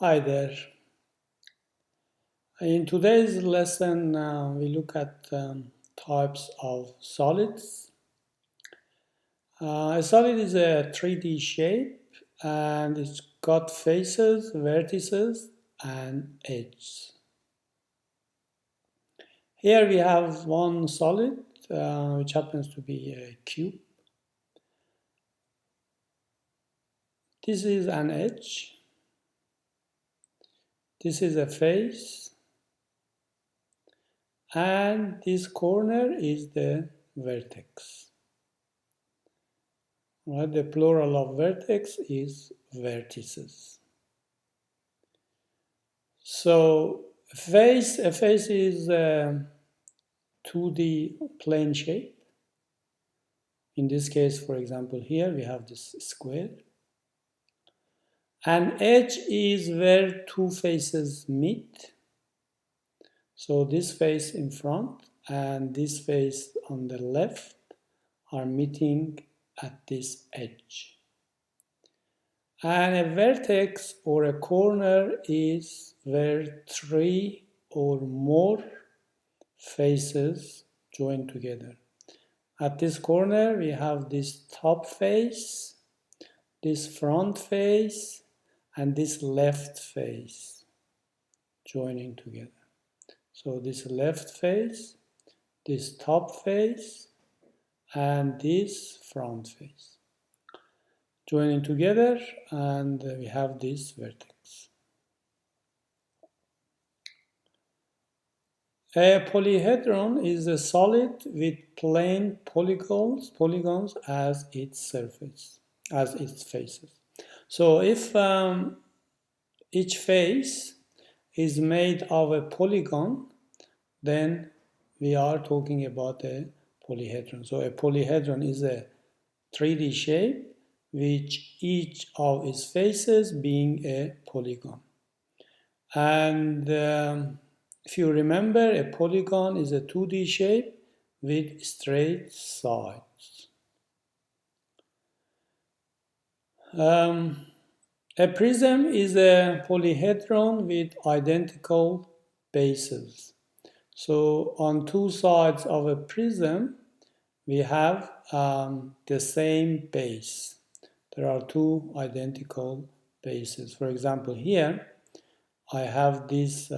Hi there. In today's lesson, we look at types of solids. A solid is a 3D shape and it's got faces, vertices, and edges. Here we have one solid, which happens to be a cube. This is an edge. This is a face. And this corner is the vertex. Right, the plural of vertex is vertices. So a face is a 2D plane shape. In this case, for example, here we have this square. An edge is where two faces meet. So this face in front and this face on the left are meeting at this edge. And a vertex or a corner is where three or more faces join together. At this corner, we have this top face, this front face, and this left face joining together. So this left face, this top face, and this front face joining together, and we have this vertex. A polyhedron is a solid with plane polygons as its surface, as its faces. So if each face is made of a polygon, then we are talking about a polyhedron. So a polyhedron is a 3D shape which each of its faces being a polygon. And if you remember, a polygon is a 2D shape with straight sides. A prism is a polyhedron with identical bases. So on two sides of a prism, we have the same base. There are two identical bases. For example, here I have this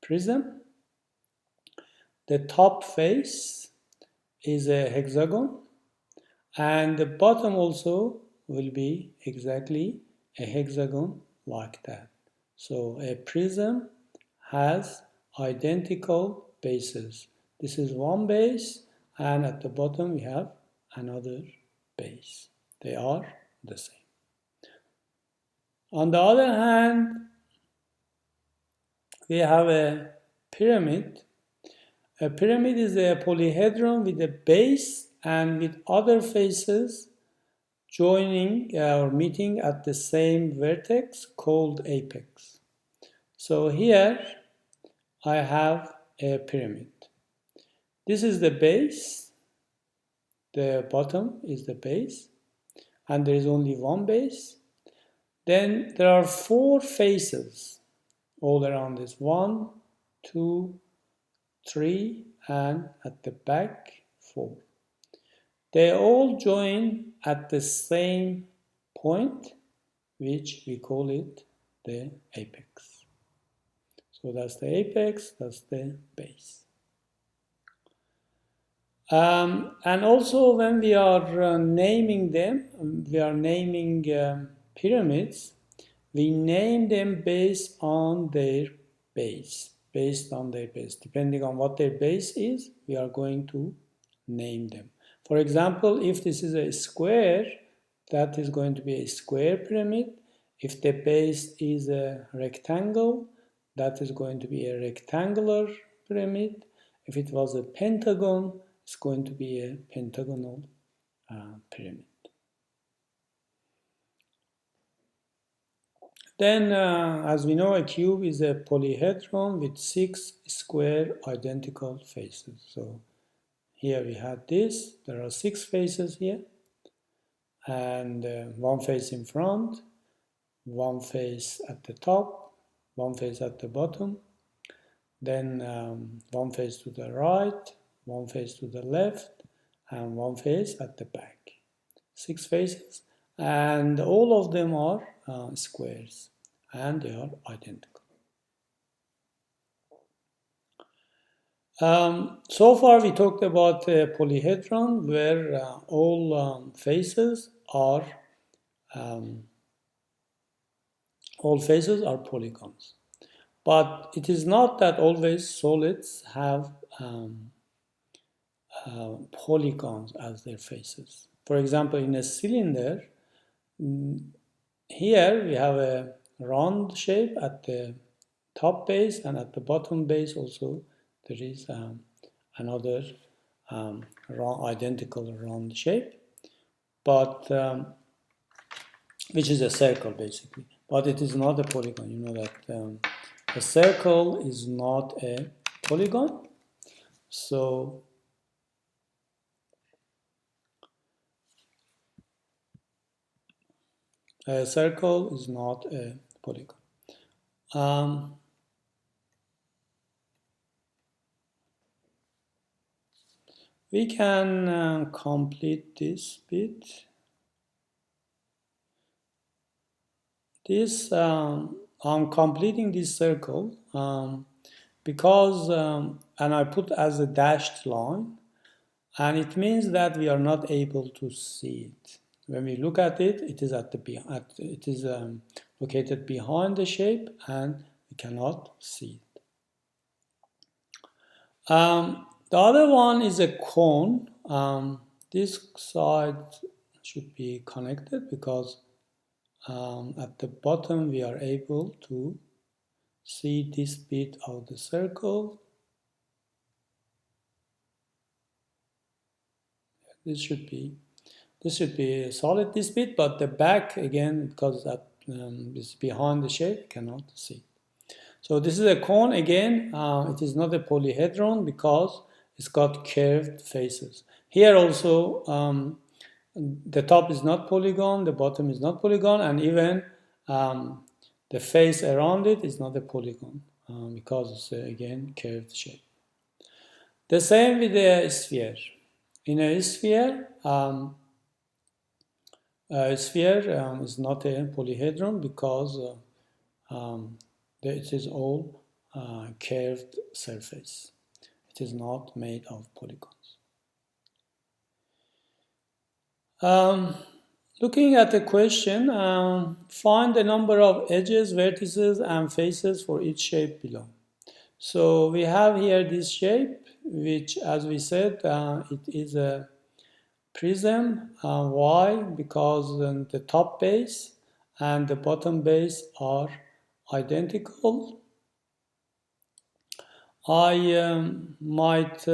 prism. The top face is a hexagon, and the bottom also will be exactly a hexagon like that. So a prism has identical bases. This is one base, and at the bottom we have another base. They are the same. On the other hand, we have a pyramid. A pyramid is a polyhedron with a base and with other faces joining or meeting at the same vertex called apex. So here I have a pyramid. This is the base, the bottom is the base, and there is only one base. Then there are four faces all around this. 1, 2, 3, and at the back 4. They all join at the same point, which we call it the apex. So that's the apex, that's the base. And also when we are naming them, we are naming pyramids, we name them based on their base. Depending on what their base is, we are going to name them. For example, if this is a square, that is going to be a square pyramid. If the base is a rectangle, that is going to be a rectangular pyramid. If it was a pentagon, it's going to be a pentagonal pyramid. Then, as we know, a cube is a polyhedron with 6 square identical faces. So here we had this. There are 6 faces here, and one face in front, one face at the top, one face at the bottom, then one face to the right, one face to the left, and one face at the back. 6 faces, and all of them are squares, and they are identical. So far we talked about a polyhedron where all faces are polygons. But it is not that always solids have polygons as their faces. For example, in a cylinder, here we have a round shape at the top base, and at the bottom base also there is another identical round shape, but which is a circle basically. But it is not a polygon. You know that a circle is not a polygon. So a circle is not a polygon. We can complete this bit. I'm completing this circle because, and I put as a dashed line, and it means that we are not able to see it. When we look at it, it is located behind the shape, and we cannot see it. The other one is a cone. This side should be connected because at the bottom we are able to see this bit of the circle. This should be solid, this bit, but the back again, because that is behind the shape, cannot see. So this is a cone again. It is not a polyhedron because it's got curved faces. Here also the top is not polygon, the bottom is not polygon, and even the face around it is not a polygon because it's again curved shape. The same with the sphere. In a sphere is not a polyhedron because it is all curved surface. It is not made of polygons. Looking at the question, find the number of edges, vertices, and faces for each shape below. So we have here this shape, which, as we said, it is a prism. Why? Because the top base and the bottom base are identical. I might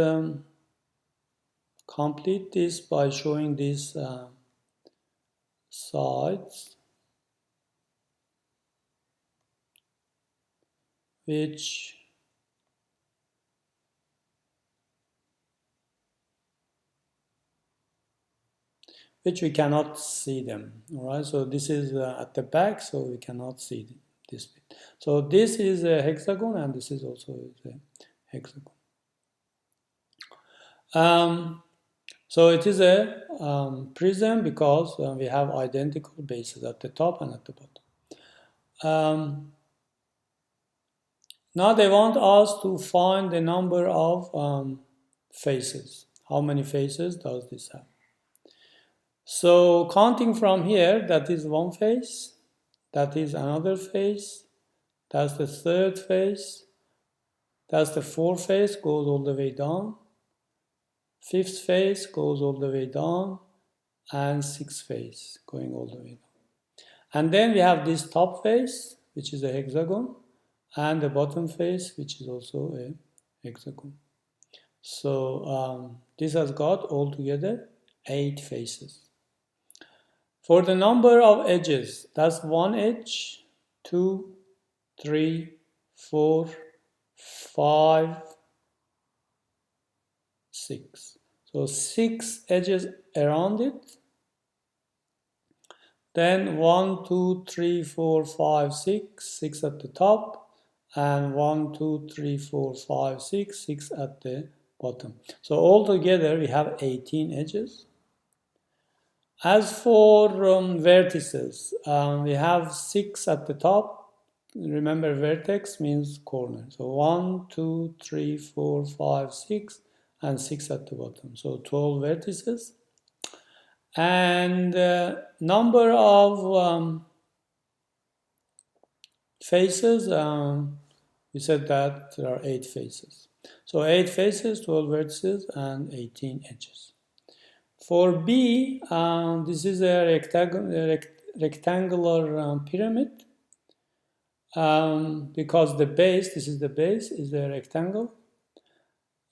complete this by showing these sides, which we cannot see them. All right, so this is at the back, so we cannot see this bit. So this is a hexagon, and this is also a hexagon. So it is a prism because we have identical bases at the top and at the bottom. Now they want us to find the number of faces. How many faces does this have? So counting from here, that is one face, that is another face, that's the third face, that's the fourth face, goes all the way down, fifth face goes all the way down, and sixth face going all the way down. And then we have this top face, which is a hexagon, and the bottom face, which is also a hexagon. So this has got altogether 8 faces. For the number of edges, that's 1 edge, 2, 3, 4, 5, 6. So 6 edges around it. Then 1, 2, 3, 4, 5, 6, 6 at the top, and 1, 2, 3, 4, 5, 6, 6 at the bottom. So altogether we have 18 edges. As for vertices, we have 6 at the top. Remember, vertex means corner. So 1, 2, 3, 4, 5, 6, and 6 at the bottom. So 12 vertices. And number of faces, we said that there are 8 faces. So 8 faces, 12 vertices, and 18 edges. For B, this is a rectangular pyramid because the base, this is the base, is a rectangle.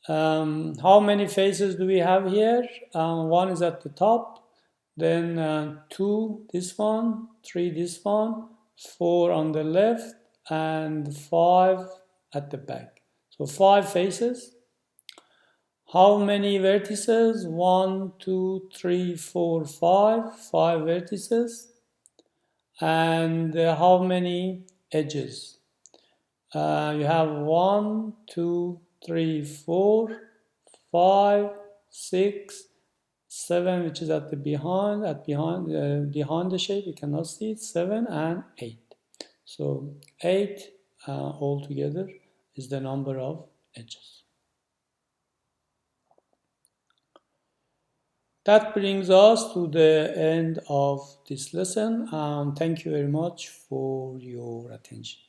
How many faces do we have here? 1 is at the top, then 2 this one, 3 this one, 4 on the left, and 5 at the back. So 5 faces. How many vertices? 1, 2, 3, 4, 5. 5 vertices. And how many edges? You have 1, 2, 3, 4, 5, 6, 7, which is at the behind the shape. You cannot see it. 7 and 8. So 8 altogether is the number of edges. That brings us to the end of this lesson. Thank you very much for your attention.